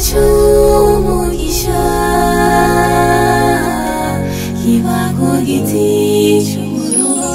wacu umugisha kiba ku giti cy'umuruho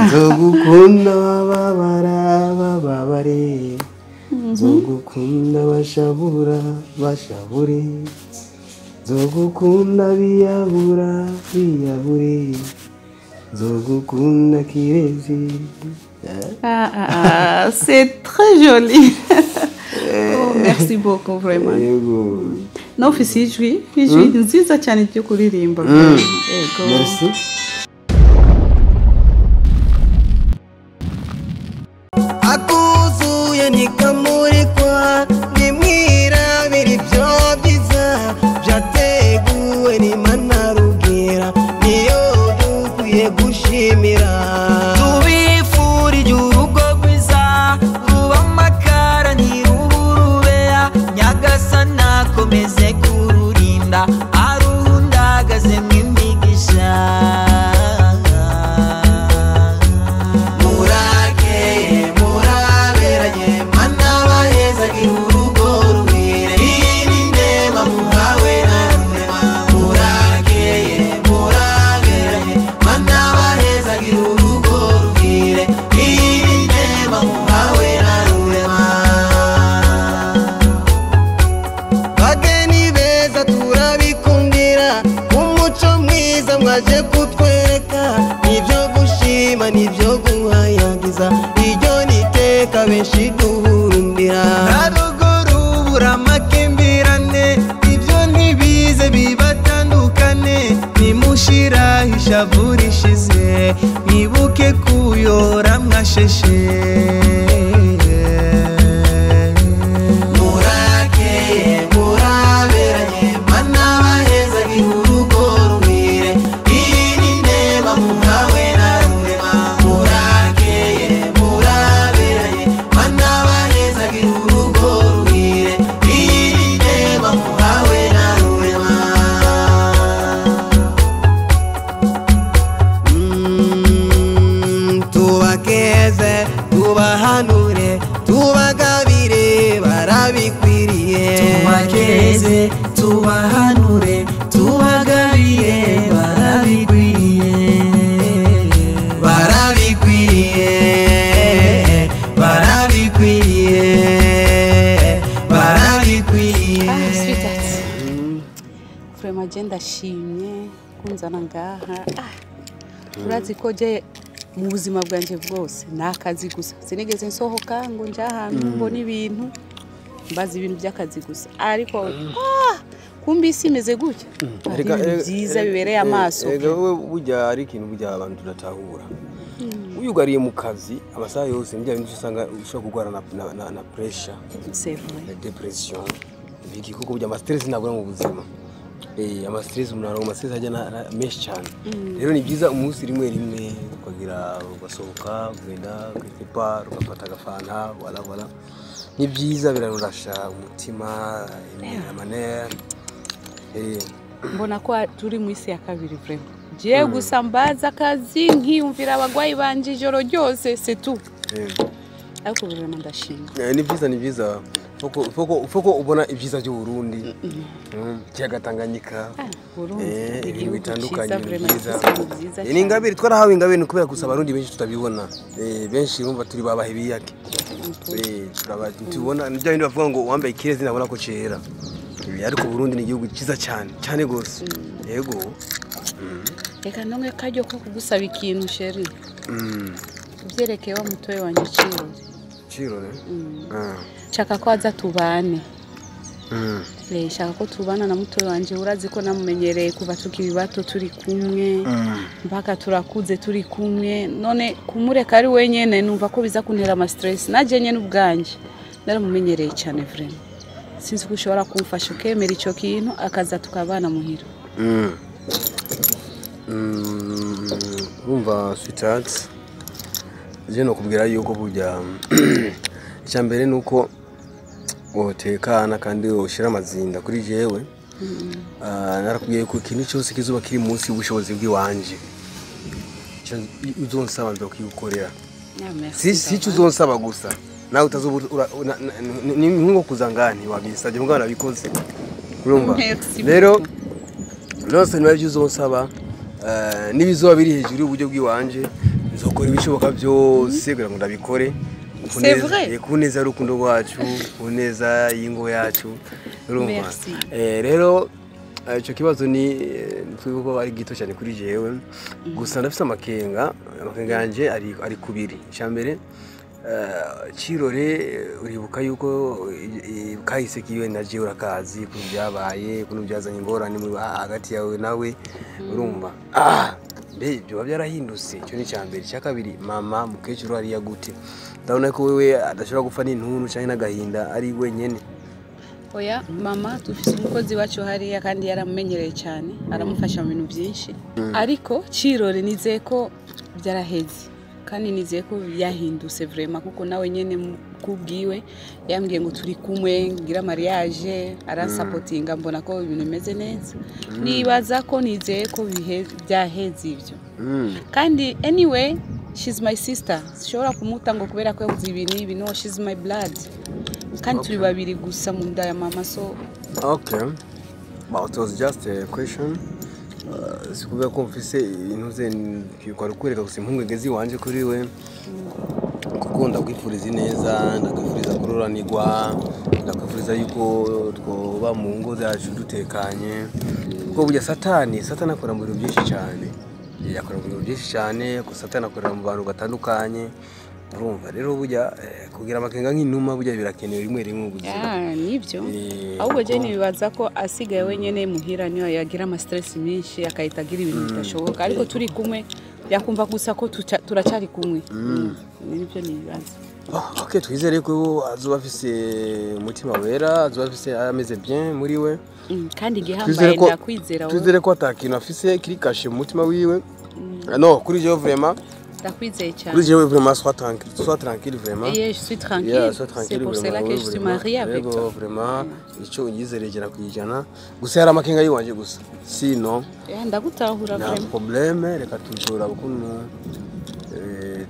Zogukunda babare Zogukunda bashabure Zogukunda biyabure Zogukunda kirezi. C'est très joli. Oh, merci beaucoup vraiment. No fisijwi nziza cyane cyo kuririmba. Merci. Shavurishize nibuke kuyora mwasheshe tubahanure tubagabire barabikwiye. Vraiment agenda shimye kunzana ngaha. Urazi ko je mu buzima bwanje bwose nakazi gusa sinigeze nsohoka ngo nje ahantu mbona ibintu mbaza ibintu by'akazi gusa ariko kumbi simeze gutya byiza bibereye amaso. Wewe bujya ari ikintu bujya abantu turatahura uyugariye mu kazi amasaha yose njya bintu usanga ushobora kugwara na pressure, na depression, biki kuko bujya ama stress nabwo mu buzima. Ama stress umuntu ama stress ajya menshi cyane. Rero ni byiza umunsi rimwe ukagira ugasohoka ugenda kwipa ugafata agafanta wala ni byiza birarurasha umutima amanera. Mbona ko turi mu isi ya kabiri vraiment. Je gusa mbaza akazi nkiyumvira abagwayi banje ijoro ryose c'est tout. Ariko vraiment ndashimye. Ni byiza Foko ubona ibyiza byo Burundi. Cyagatanganyika. Ibintu bitandukanye byiza. Ni ingabire twarahawe ingabire kubera gusa abarundi benshi tutabibona. Benshi bumva turi babahe biyake. Tubona nibyo bindi bavuga ngo wambaye kirezi nabona ko cera. Ariko Burundi ni igihugu cyiza cyane gose. Yego. Reka none kajyo ko kugusaba ikintu sheri. Ubyerekeye wa mutoye wanje Ciro ne? Shaka ko aza tubane. Shaka ko tubana na mutoye wanje urazi ko namumenyereye kuva tukiri bato turi kumwe. Mpaka turakuze turi kumwe. None kumureka ari wenyene numva ko biza kuntera ama stress. Naje nyene ubwanje. Naramumenyereye cyane vraiment. sinzi ko ushobora kumfasha ukemera icyo kintu akaza tukabana muhira. Urumva sweetheart je no kubwira yuko burya icya mbere nuko wotekana kandi ushira amazinda kuri jewe. Narakubwiye ko ikintu cyose kizuba kiri munsi y'ubushobozi bw'iwanje uzonsaba nzokiukorera. Si uzonsaba gusa nawe utazobura ni nko kuzangani wabisabye mugana bikoze urumva. Rero rose niba uzonsaba nibizoba biri hejuru y'uburyo bw'iwanje nzokora ibishoboka byose kugira ngo ndabikore kuneza rukundo rwacu kuneza y'ingo yacu urumva. Rero icyo kibazo ni twiko ari gito cyane kuri jewe gusa ndafite amakenga yanje ari kubiri. Cyambere Kirore uribuka yuko kahise kiwe na jewe urakazi kubyabaye kuno byazanye ingorane mu hagati yawe nawe urumva. Ibyo byarahindutse. Cyo ni cyambere. Cya kabiri mama mukecuru ari yagute ndabona ko wewe adashobora gupfa n'intuntu cyane n'agahinda ari wenyene. Oya mama dufite umukozi wacu hariya kandi yaramumenyereye cyane aramufasha mu bintu byinshi ariko Kirore nizeye ko byaraheze kandi nizeye ko yahindutse vraiment kuko nawe nyene kubwiwe yambwiye ngo turi kumwe ngira mariage arasapotinga mbona ko ibintu bimeze neza. Nibaza ko nizeye ko byaheze ibyo kandi anyway she's my sister sishobora kumuta ngo kubera ko yavuze ibintu no she's my blood kandi turi babiri gusa mu nda ya mama. So okay, but it was just a question. Sikubera ko mfise intuze kwari kwereka gusa impungenge wanje kuri we kuko ndakwifuriza neza ndakwifuriza kuroranirwa ndakwifuriza yuko twoba mu ngo zacu dutekanye kuko burya satani akora mu bintu byinshi cyane yakora mu bintu byinshi cyane ko satani akorera mu bantu batandukanye urumva. Rero burya kugira amakenga nk'inuma burya birakenewe rimwe rimwe ubuzima. Nibyo ahubwo je nibaza ko asigaye wenyene muhira niyo yagira ama stress menshi akayitagira ibintu bitashoboka ariko turi kumwe yakumva gusa ko turacari kumwe. Nibyo nibaza. Okay, twizere ko azoba afise umutima wera azoba afise ameze bien muri we kandi gihambaye ndakwizera wowe. Twizere ko atakintu afise kiri kashe mu mutima wiwe. Non kuri je vraiment ndakwizeye cyane. Kuri jewe vraiment sois tranquille vraiment. Je suis tranquille. Yeah, sois tranquille. C'est pour cela que je suis mariée avec toi. Vraiment icyo yizerejera kujana gusa yari amakenga yiwanje gusa sino ndagutahura vraiment. Nta problème reka tujura ukuntu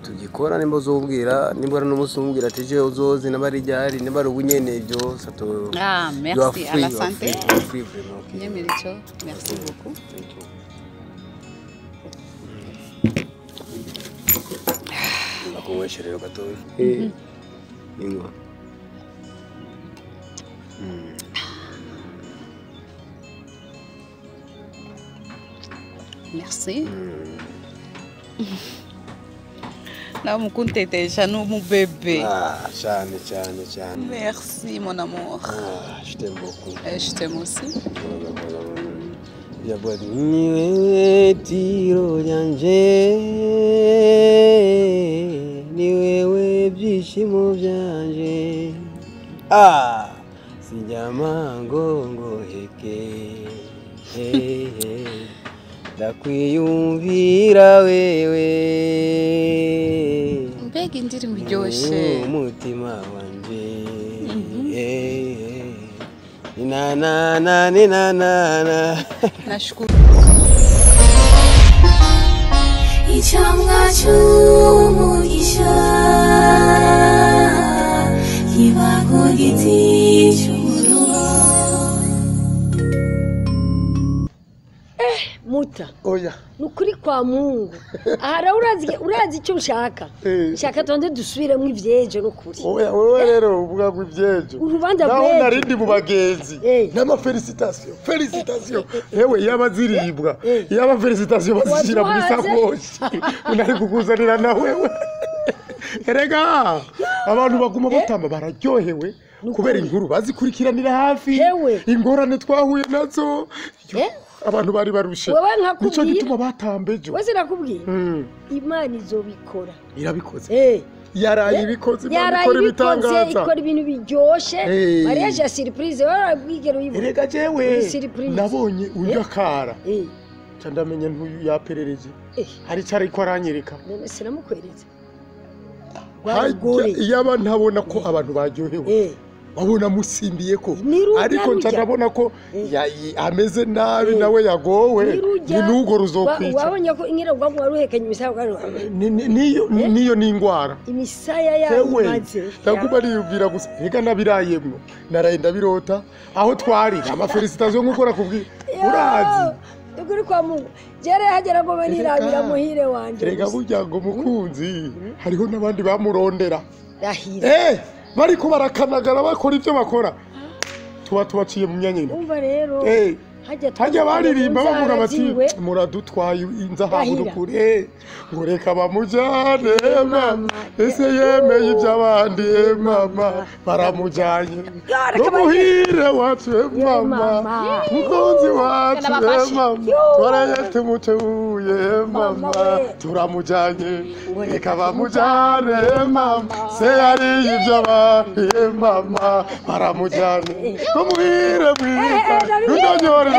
tugikora nimba uzobwira nimba n'umunsi umbwira ati je uzoze nabari ryari nibari ubunyene ibyo sato. Merci à la santé. Merci beaucoup. Thank you. Rero gatoya ingwa merci. Na mukuntetesha no mu bébé. Cyane. Merci mon amour. Je t'aime beaucoup. Je t'aime aussi. Ni wewe tiro yanje ni wewe byishimo byanje sijama ngongo heke ndakwiyumvira wewe mbega indirimbo iryoshe umutima wanje na nashukuru. Icyamwa cy'umugisha kiba ku giti cy'umuruho. Muta Oya. nukuri kwa Mungu ahara urazi icyo ushaka nshaka tonde dusubiremo ivyejo nukuri. Oya wewe rero uvuga ngo ivyejo Urubanza naho rwejo narindi mu bagenzi nama felicitation yewe yabaziribwa yaba felicitation bazishira muri sakoshi unari kukuzanira na wewe erega abantu baguma batamba bararyohewe kubera inkuru bazikurikiranira hafi ingorane twahuye nazo abantu bari barushe nico gituma batambejo wese nakubwiye Imana izobikora irabikoze yaraye ibikoze yaraye ikora ibikoze ibitangaza ikora ibintu biryoshe Eh. mariage ya surprise warabwigera uyibona erega jewe Ni surprise. nabonye uyu akara eh ca ndamenya ntuyu yaperereje eh hari icyo ariko aranyereka none sinamukweretse Hajya rwagore iyaba ntabona ko abantu baryohewe eh wabona musimbiye ko Ni rujya, ariko nca rujya. ndabona ko Eh. ameze nabi Eh. nawe yagowe nirujya ni nugo ruzokwica wabonye ko inkira bwagwa ruhekanye imisaya bwagwa niyo ni ingwara imisaya yewe yamaze ndaguma niyumvira gusa reka nabirayemwo naraye ndabirota aho twari amafelicitasiyo nk'uko nakubwiye urazi ukuri kwa Mungu jere hagera ngo banirabira muhire wanje rega burya ngo mukunzi hariho n'abandi bamurondera rahira bariko barakanagara bakora ibyo bakora tuba tubaciye mu myanya ine umva rero hajya baririmba bavuga bati muradutwaye inzahabu Rahira. n'ukuri ngo reka bamujyane mama ese yemeye iby'abandi mama baramujyanye n'umuhire wacu mama mukunzi wacu mama twarayete mutebuye mama turamujyanye reka bamujyane mama se yariye iby'abandi mama baramujyanye n'umuhire mwiza n'udonyore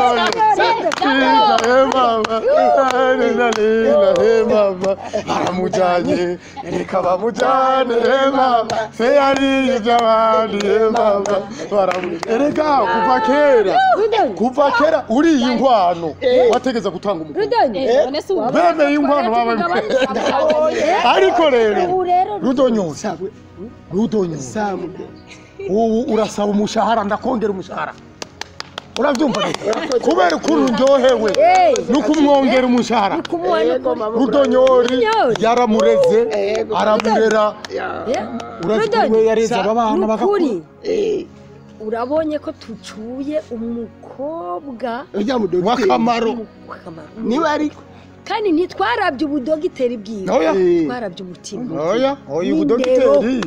baramujyanye reka bamujyane mama se yariye iby'abandi mama erega kuva kera uriye inkwano wategeza gutanga umukuru bemeye inkwano baba ariko rero rudonyose ubu urasaba umushahara ndakongera umushahara urabyumva kubera ukuntu ndyohewe nuko umwongera umushahara rudonyori yaramureze aramurera urabyumva yareze abana bagakura urabonye ko tucuye umukobwa w'akamaro niba ariko kandi ntitwarabye ubudogiteri bwiza twarabye umutima oya ubudogiteri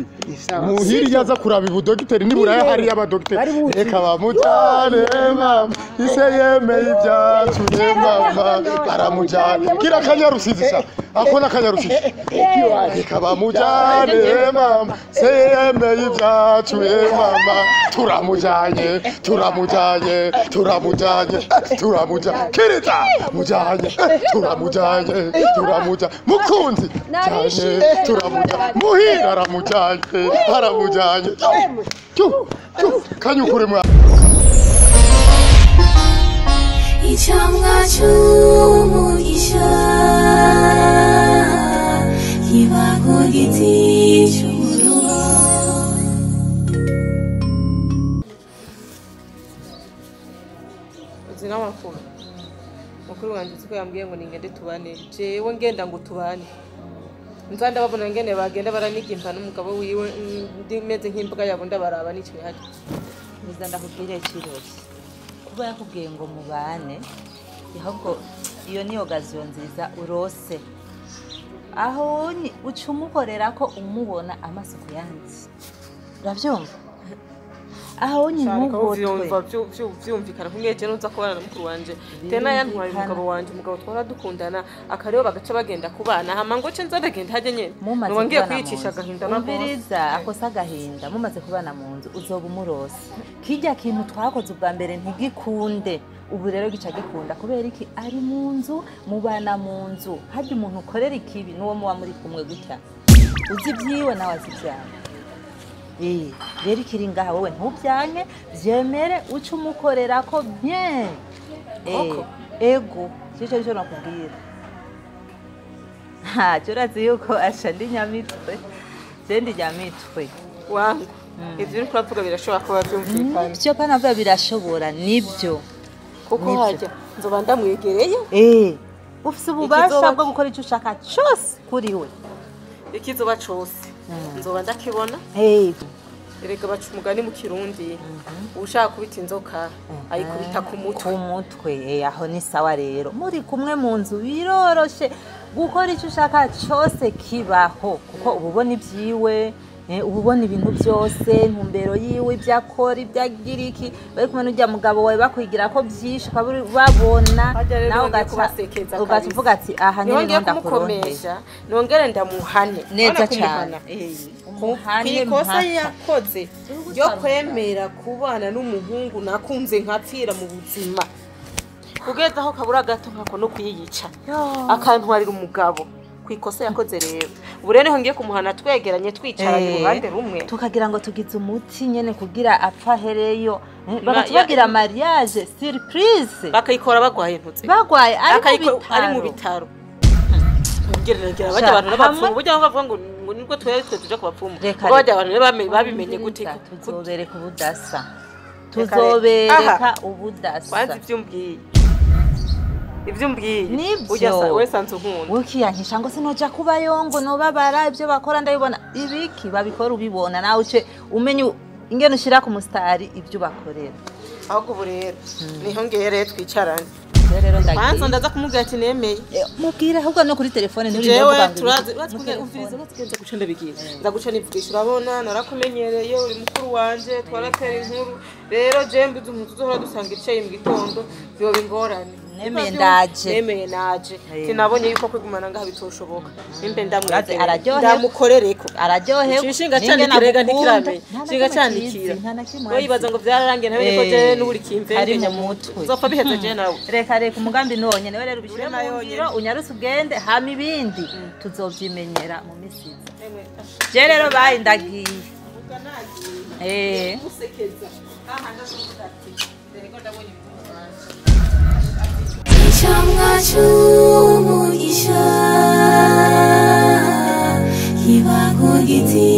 muhiri yaza kuraba ubudogiteri niburaya hari abadogiteri reka bamujyane mama ise yemeye ibyacu mama baramujyane kira kanyarusizi sha akona kanyarusizi reka bamujyane mama se yemeye ibyacu mama turamujyanye kirita mujyanye turamujyanye mukunzi cyane turamujyanye muhira aramujyanye kanyukure mwa icyamwa cy'umugisha kiba ku giti cy'umuruho uzina makuru mukuru wanjye uko yambwiye ngo ningende tubane jewe ngenda ngo tubane nzanda babona ngene bagenda baranigimpa n'umugabo wiwe ndimeze nk'imbuga yabo ndabaraba n'icyo hari niza ndakubwire kirose kuba yakubwiye ngo mubane ahubwo iyo niyo gaziyo nziza urose aho uca umukorera ko umubona amaso ku yandi urabyumva aho vyumvikana kumweje nuza kubana na mukuru wanje tena yantwaye umugabo wanje umugabo twara dukundana akareba bagaca bagenda kubana hama ngo ce nzadagenda haje nyene ngiye kwicisha agahinda nabiriza akosa agahinda mumaze kubana mu nzu uzoba umurose kijya kintu twakoze ubwa mbere ntigikunde ubu rero gica gikunda kubera iki ari mu nzu mubana mu nzu haje umuntu ukorera ikibi nuwo muba muri kumwe gutya uzi byiwe nawe azivyawe rero ikiri ngaha wowe ntubyanke byemere uca umukorera ko bien ego cyo nakubwira cyo urazi yuko asha ndi nyamitwe ndi nyamitwe wangu ivyo uri kuravuga birashobora kuba vyumvikana byo pana bwa birashobora nibyo kuko hajya nzoba ndamwegereye ufise ububasha bwo gukora icyo ushaka cyose kuri we ikizoba cose nzoba ndakibona erega baca umugani mu kirundi ushaka kubita inzoka ayikubita ku mutwe aho ni sawa rero muri kumwe mu nzu biroroshe gukora icyo ushaka cyose kibaho kuko uba ubona ibyiwe uba ubona ibintu byose intumbero yiwe ibyo akora ibyo agira iki bari kumwe n'ujya mugabo wawe bakwigira ko byinshi babona nawe ugaca uvuga ati aha nyine ndakuronkesha nongere ndamuhane neza cyane ikosa yakoze yo kwemera kubana n'umuhungu nakunze nkapfira mu buzima kugeza aho kabura gato nkako no kuyiyica akantwarira umugabo kwikosa yakoze rero ubu rero ngiye kumuhana twegeranye twicaranye uruhande rumwe tukagira ngo tugize umuti nyene kugira apfa hereyo bakatubagira mariage surprise bakayikora bagwaye ntutse bagwaye ari mu bitaro ngerera bajya abantu n'abapfumu burya bavuga ngo nibwo twese tuje kubapfumu kuko bajya abantu babimenye gute tuzobereka ubudasa tuzobereka ubudasa kwanza ivyo mbwiye nibyo we sanze nkunda ukiyankisha ngo sinoja kubayo ngo nobabara ibyo bakora ndabibona ibiki babikora ubibona nawe uce umenye ingene ushira ku mustari ibyo bakorera ahubwo ubu rero niho ngere twicaranye rero ndagiye kwanza ndaza kumubwira ati nemeye mubwire ahubwo no kuri telefone jewe turazi uviriza bazigenza guca ndabigira ndaguca nivugisha urabona narakumenyereye uri mukuru wanje twaratera inkuru rero je mbize umuntu uzohora dusanga icaye mu gitondo byoba ingorane nemeye naje sinabonye yuko kwigumana ngaha bitoshoboka imbe ndamwizera ndamukorereko araryohewe shinga cyane kirega ntikirame shinga cyane kira we yibaza ngo byararangiye ntabe ko je n'uri kimve hari mu mutwe uzopfa biheze je nawe reka umugambi nonye nawe rero ubishire mu ngiro unyaruse ubwende hama ibindi tuzovyimenyera mu misiza je rero bayindagiye usekeza aha ndavuga ati rego ndabonye icyamwa cy'umugisha kiba ku giti